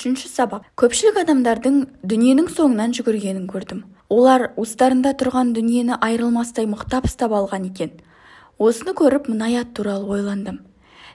Үшінші сабақ. Көпшілік адамдардың дүниенің соңынан жүгіргенін көрдім. Олар уыстарында тұрған дүниені айырылмастай мықтап ұстап алған екен. Осыны көріп мына аят туралы ойландым.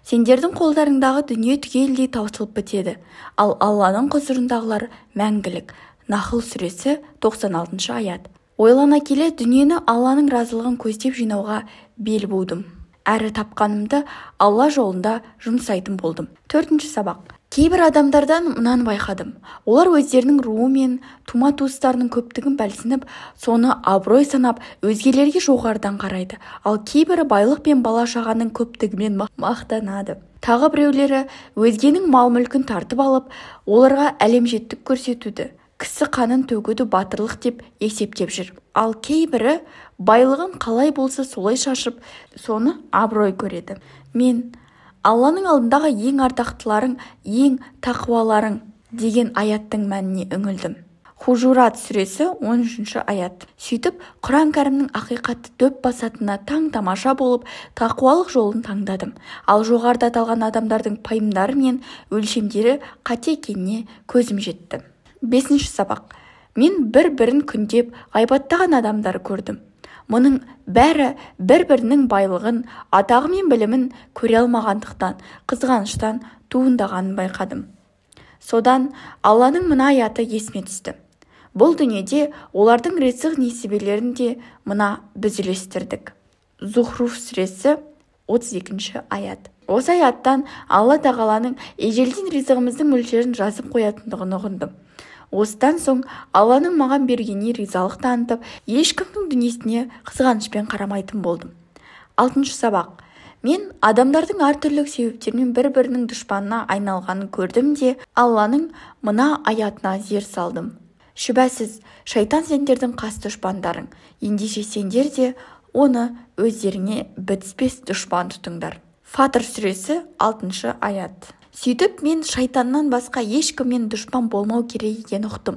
Сендердің қолдарыңдағы дүние түгелдей таусылып бітеді, ал Алланың құзырындағылар мәңгілік. Нахл сүресі 96 аят. Ойлана келе дүниені Алланың разылығын көздеп жинауға бел будым. Әрі тапқанымды Алла жолында жұмсайтын болдым. Төртінші сабақ. Кейбір адамдардан мынаны байқадым. Олар өздерінің руы мен тума-туыстарының көптігін бәлсініп, соны абырой санап, өзгелерге жоғарыдан қарайды. Ал кейбірі байлық пен бала-шағаның көптігімен мақтанады. Тағы біреулері өзгенің мал-мүлкін тартып алып, оларға әлемжеттік көрсетуді, кісі қанын төгуді батырлық деп есептеп жүр. Ал кейбірі байлығын қалай болса солай шашып, соны абырой көреді. Мен Алланың алдындағы ең ардақтыларың, ең тақуаларың деген аяттың мәніне үңілдім. Хужурат сүресі 13 аят. Сөйтіп, Құран кәрімнің ақиқатты дөп басатынына таң-тамаша болып, тақуалық жолын таңдадым. Ал жоғарыда аталған адамдардың пайымдары мен өлшемдері қате екеніне көзім жетті. Бесінші сабақ. Мен бір-бірін күндеп, ғайбаттаған адамдарды көрдім. Мұның бәрі бір-бірінің байлығын, атағы мен білімін көре алмағандықтан, қызғаныштан туындағанын байқадым. Содан Алланың мына аяты есіме түсті. Бұл дүниеде олардың ризық несібелерін де мына біз үлестірдік. Зухруф сүресі 32 аят. Осы аяттан Алла тағаланың ежелден ризығымыздың мөлшерін жазып қоятындығын ұғындым. Осыдан соң Алланың маған бергеніне ризалық танытып, ешкімнің дүниесіне қызғанышпен қарамайтын болдым. Алтыншы сабақ. Мен адамдардың әртүрлі себептермен бір-бірінің дұшпанына айналғанын көрдім де, Алланың мына аятына зер салдым. Шүбәсіз, шайтан сендердің қас дұшпандарың, ендеше сендер де оны өздеріңе бітіспес дұшпан тұтыңдар. Фатыр сүресі 6 аят. Сөйтіп, мен шайтаннан басқа ешкіммен дұшпан болмау керек екенін ұқтым.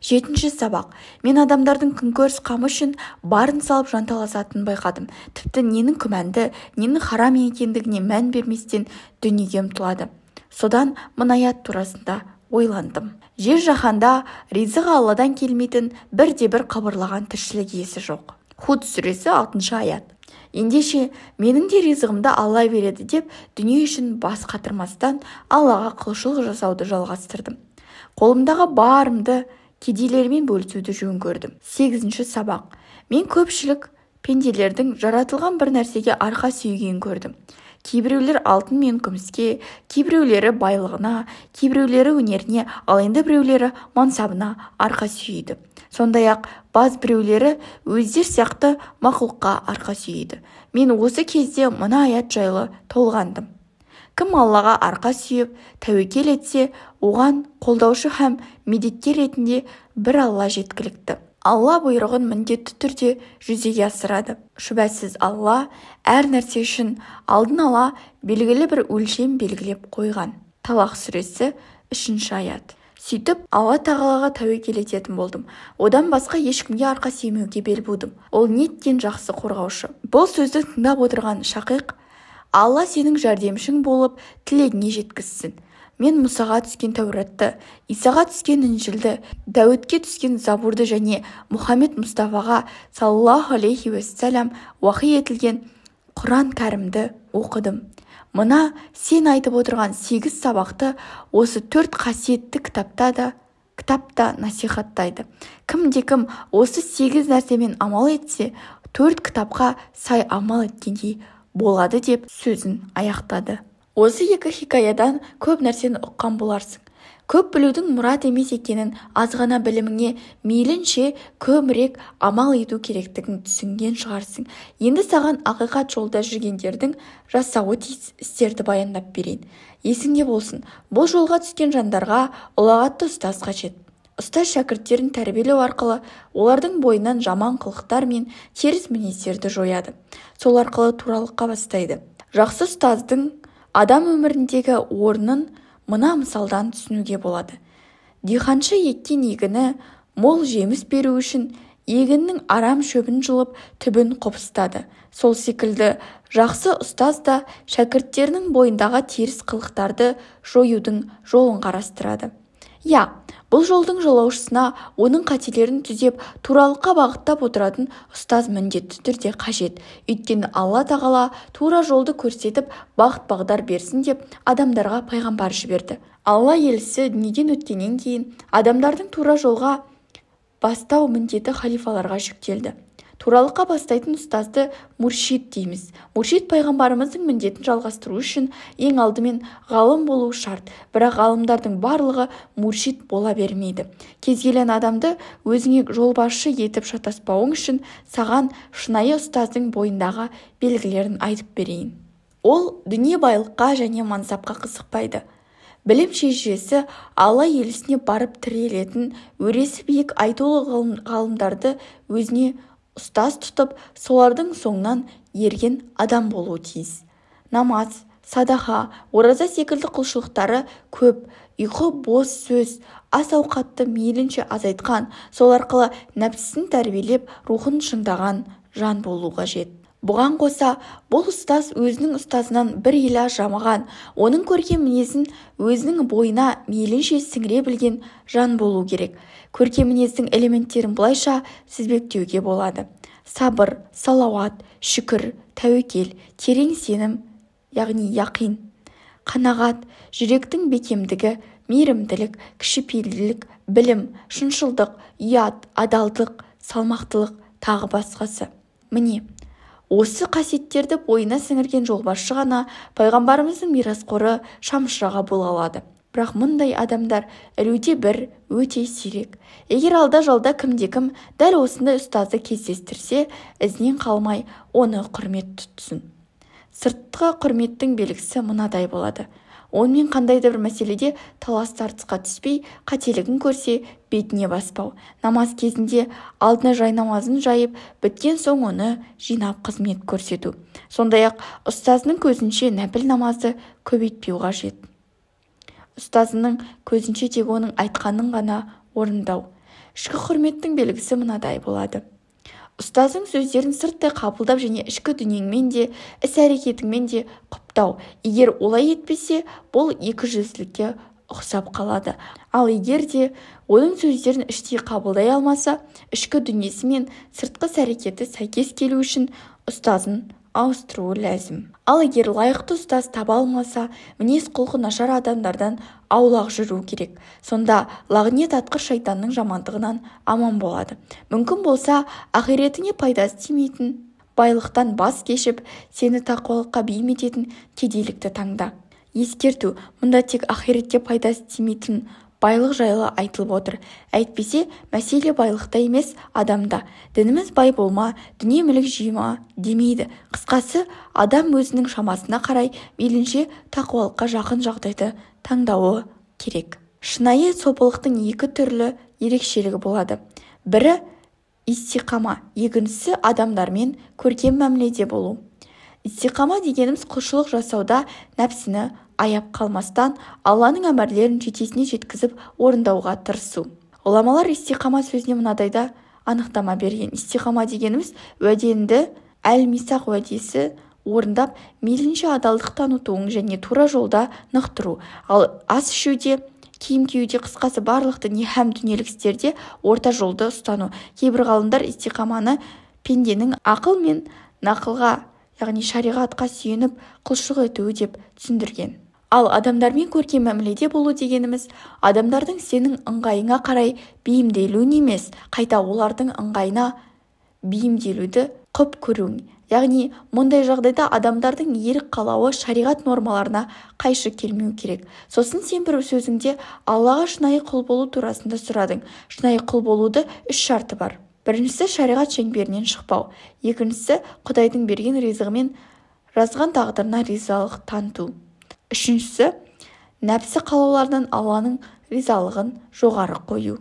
7 сабақ. Мен адамдардың күнкөріс қамы үшін барын салып жанталасатынын байқадым. Тіпті ненің күмәнді, ненің харам екендігіне мән берместен дүниеге ұмтылады. Содан мына аят турасында ойландым. Жер жаһанда ризығы Алладан келмейтін бірде-бір қыбырлаған тіршілік иесі жоқ. Худ сүресі 6 аят. Ендеше менің де ризығымды Алла береді деп, дүние үшін бас қатырмастан Аллаға құлшылық жасауды жалғастырдым. Қолымдағы барымды кедейлермен бөлісуді жөн көрдім. 8 сабақ. Мен көпшілік пенделердің жаратылған бір нәрсеге арқа сүйегенін көрдім. Кейбіреулер алтын мен күміске, кейбіреулері байлығына, кейбіреулері өнеріне, ал енді біреулері мансабына арқа сүйейді. Сондай-ақ баз біреулері өздер сияқты мақұлыққа арқа сүйейді. Мен осы кезде мына аят жайлы толғандым. Кім Аллаға арқа сүйіп, тәуекел етсе, оған қолдаушы һәм медеткер ретінде бір Алла жеткілікті. Алла бұйрығын міндетті түрде жүзеге асырады. Шүбәсіз Алла әр нәрсе үшін алдын ала белгілі бір өлшем белгілеп қойған. Талақ сүресі 3 аят. Сөйтіп, Алла тағалаға тәуекел ететін болдым. Одан басқа ешкімге арқа сүймеуге бел будым. Ол неткен жақсы қорғаушы. Бұл сөзді тыңдап отырған Шақиқ, Алла сенің жәрдемшің болып, тілегіңе жеткізсін. Мен Мұсаға түскен Тәуратты, Исаға түскен Інжілді, Дәуітке түскен Забурды және Мұхаммед Мұстафаға саллаллаху алейхи уассалам уахи етілген Құран кәрімді оқыдым. Мына сен айтып отырған 8 сабақты осы 4 қасиетті кітапта насихаттайды. Кім-де-кім осы 8 нәрсемен амал етсе, 4 кітапқа сай амал еткендей болады деп сөзін аяқтады. Осы 2 хикаядан көп нәрсені ұққан боларсың. Көп білудің мұрат емес екенін, азғана біліміңе мейлінше көбірек амал ету керектігін түсінген шығарсың. Енді саған ақиқат жолда жүргендердің жасауы тиіс істерді баяндап берейін. Есіңде болсын, бұл жолға түскен жандарға ұлағатты ұстаз қажет. Ұстаз шәкірттерін тәрбиелеу арқылы олардың бойынан жаман қылықтар мен теріс мінездерді жояды. Сол арқылы туралыққа бастайды. Жақсы ұстаздың адам өміріндегі орнын мына мысалдан түсінуге болады. Диханшы еккен егіні мол жеміс беру үшін егіннің арам шөбін жұлып түбін қопыстады. Сол секілді жақсы ұстаз да шәкірттерінің бойындағы теріс қылықтарды жоюдың жолын қарастырады. Иә, бұл жолдың жолаушысына оның қателерін түзеп туралыққа бағыттап отыратын ұстаз міндетті түрде қажет. Өйткені Алла тағала тура жолды көрсетіп бағыт-бағдар берсін деп адамдарға пайғамбар жіберді. Алла елшісі дүниеден өткеннен кейін адамдардың тура жолға бастау міндеті халифаларға жүктелді. Туралыққа бастайтын ұстазды муршид дейміз. Муршид пайғамбарымыздың міндетін жалғастыру үшін ең алдымен ғалым болуы шарт, бірақ ғалымдардың барлығы муршид бола бермейді. Кез келген адамды өзіңе жолбасшы етіп шатаспауың үшін саған шынайы ұстаздың бойындағы белгілерін айтып берейін. Ол дүние байлыққа және мансапқа қызықпайды. Білім шежіресі Алла елісіне барып тірелетін өресі биік айтулы ғалымдарды өзіне ұстаз тұтып, солардың соңынан ерген адам болуы тиіс. Намаз, садақа, ораза секілді құлшылықтары көп, ұйқы, бос сөз, ас-ауқатты мейлінше азайтқан, сол арқылы нәпсісін тәрбиелеп, рухын шыңдаған жан болуы қажет. Бұған қоса, бұл ұстаз өзінің ұстазынан бір ила жамаған, оның көркем мінезін өзінің бойына мейлінше сіңіре білген жан болу керек. Көркем мінездің элементтерін бұлайша тізбектеуге болады. Сабыр, салауат, шүкір, тәуекел, терең сенім, яғни яқин, қанағат, жүректің бекемдігі, мейірімділік, кішіпейілділік, білім, шыншылдық, ұят, адалдық, салмақтылық, тағы басқасы. Міне, осы қасиеттерді бойына сіңірген жолбасшы ғана пайғамбарымыздың мирасқоры шамшыраға бола алады. Бірақ мұндай адамдар ілуде бір, өте сирек. Егер алда-жалда кімде-кім дәл осындай ұстазды кездестірсе, ізінен қалмай оны құрмет тұтсын. Сыртқы құрметтің белгісі мынадай болады. Онымен қандай да бір мәселеде талас-тартысқа түспей, қателігін көрсе, бетіне баспау. Намаз кезінде алдына жайнамазын жайып, біткен соң оны жинап қызмет көрсету. Сондай-ақ ұстазының көзінше нәпіл намазды көбейтпеу қажет. Ұстазының көзінше тек оның айтқанын ғана орындау. Ішкі құрметтің белгісі мынадай болады. Ұстаздың сөздерін сырттай қабылдап және ішкі дүниеңмен де, іс-әрекетіңмен де құптау. Егер олай етпесе, бұл екіжүзділікке ұқсап қалады. Ал егер де оның сөздерін іштей қабылдай алмаса, ішкі дүниесі мен сыртқы іс-әрекеті сәйкес келу үшін ұстазын ауыстыруы ләзім. Ал егер лайықты ұстаз таба алмаса, мінез-құлқы нашар адамдардан аулақ жүру керек. Сонда лағнет атқыр шайтанның жамандығынан аман болады. Мүмкін болса, ақиретіңе пайдасы тимейтін, байлықтан бас кешіп, сені тақуалыққа бейімететін кедейлікті таңда. Ескерту, мұнда тек ақиретке пайдасы тимейтін байлық жайлы айтылып отыр. Әйтпесе, мәселе байлықта емес, адамда. Дініміз бай болма, дүние мүлік жима демейді. Қысқасы, адам өзінің шамасына қарай мейлінше тақуалыққа жақын жағдайды таңдауы керек. Шынайы сопылықтың екі түрлі ерекшелігі болады. Бірі истиқама, екіншісі адамдармен көркем мәміледе болу. Истиқама дегеніміз құлшылық жасауда нәпсіні аяп қалмастан Алланың әмірлерін жетесіне жеткізіп орындауға тырысу. Ғұламалар истиқама сөзіне мынадайда анықтама берген. Истиқама дегеніміз уәденді әл-мисақ уәдесі орындап, мейлінше адалдық танытуың және тура жолда нық тұру. Ал ас ішуде, киім киюде, қысқасы барлық діни һәм дүниелік істерде орта жолды ұстану. Кейбір ғалымдар истиқаманы пенденің ақыл мен нақылға, яғни шариғатқа сүйеніп құлшылық етуі деп түсіндірген. Ал адамдармен көркем мәміледе болу дегеніміз адамдардың сенің ыңғайыңа қарай бейімделуін емес, қайта олардың ыңғайына бейімделуді құп көруің. Яғни мұндай жағдайда адамдардың ерік қалауы шариғат нормаларына қайшы келмеу керек. Сосын сен бір сөзіңде Аллаға шынайы құл болу турасында сұрадың. Шынайы құл болуды 3 шарты бар. Біріншісі шариғат шеңберінен шықпау. Екіншісі Құдайдың берген ризығымен жазған тағдырына ризалық таныту. Үшіншісі нәпсі қалаулардан Алланың ризалығын жоғары қою.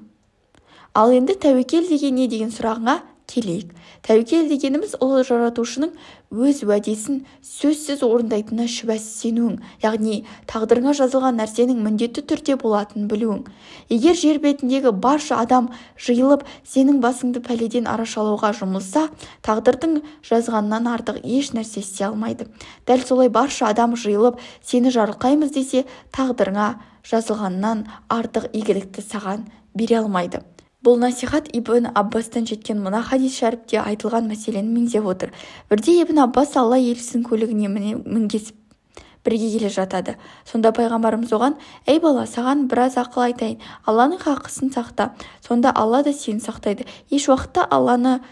Ал енді тәуекел деген не деген сұрағыңа келейік. Тәуекел дегеніміз ұлы жаратушының өз уәдесін сөзсіз орындайтынына шүбәсіз сенуің, яғни тағдырыңа жазылған нәрсенің міндетті түрде болатынын білуің. Егер жер бетіндегі барша адам жиылып сенің басыңды пәледен арашалауға жұмылса, тағдырдың жазғанынан артық еш нәрсе істей алмайды. Дәл солай барша адам жиылып сені жарылқаймыз десе, тағдырыңа жазылғаннан артық игілікті саған бере алмайды. Бұл насихат Ибн Аббастан жеткен мына хадис шәріпте айтылған мәселені меңзеп отыр. Бірде Ибн Аббас Алла елшісінің көлігіне мінгесіп бірге келе жатады. Сонда пайғамбарымыз оған: «Ей бала, саған біраз ақыл айтайын. Алланың хақысын сақта. Сонда Алла да сені сақтайды. Еш уақытта Алланы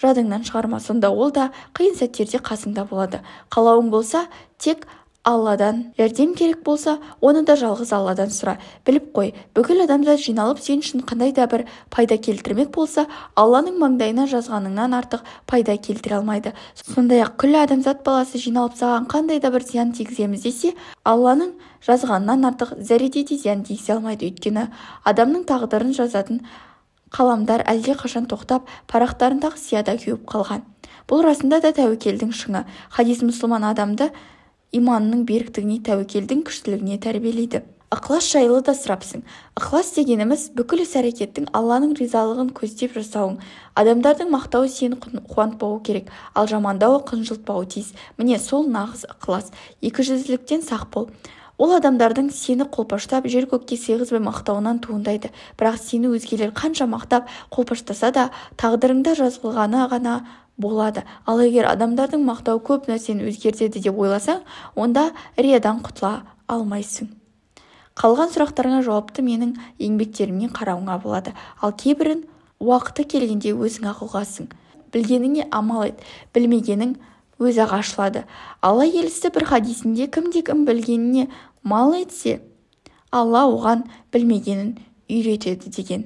жадыңнан шығарма. Сонда ол да қиын сәттерде қасыңда болады. Қалауың болса, тек Алладан, жәрдем керек болса, оны да жалғыз Алладан сұра. Біліп қой, бүкіл адамзат жиналып сен үшін қандай да бір пайда келтірмек болса, Алланың маңдайына жазғаныңнан артық пайда келтіре алмайды. Сондай-ақ күллі адамзат баласы жиналып саған қандай да бір зиян тигіземіз десе, Алланың жазғанынан артық зәрреде де зиян тигізе алмайды. Өйткені адамның тағдырын жазатын қаламдар әлде қашан тоқтап, парақтарындағы сияда кеуіп қалған. Бұл расында да тәуекелдің шыңы. Хадис мұсылман адамды иманының беріктігіне, тәуекелдің күштілігіне тәрбиелейді. Ықылас жайлы да сұрапсың. Ықылас дегеніміз бүкіл іс-әрекеттің Алланың ризалығын көздеп жасауың. Адамдардың мақтауы сені қуантпауы керек, ал жамандауы қынжылтпауы тиіс. Міне сол нағыз ықылас. Екіжүзділіктен сақ бол. Ол адамдардың сені қолпаштап, жер-көкке сыйғызбай мақтауынан туындайды. Бірақ сені өзгелер қанша мақтап, қолпаштаса да, тағдырыңда жазылғаны ғана болады. Ал егер адамдардың мақтауы көп нәрсені өзгертеді деп ойласаң, онда риядан құтыла алмайсың. Қалған сұрақтарыңа жауапты менің еңбектерімнен қарауыңа болады. Ал кейбірін уақыты келгенде өзің ақылғасың. Білгеніңе амал ет, білмегенің өзі-ақ ашылады. Алла елшісі бір хадисінде кімде-кім білгеніне мал етсе, Алла оған білмегенін үйретеді деген.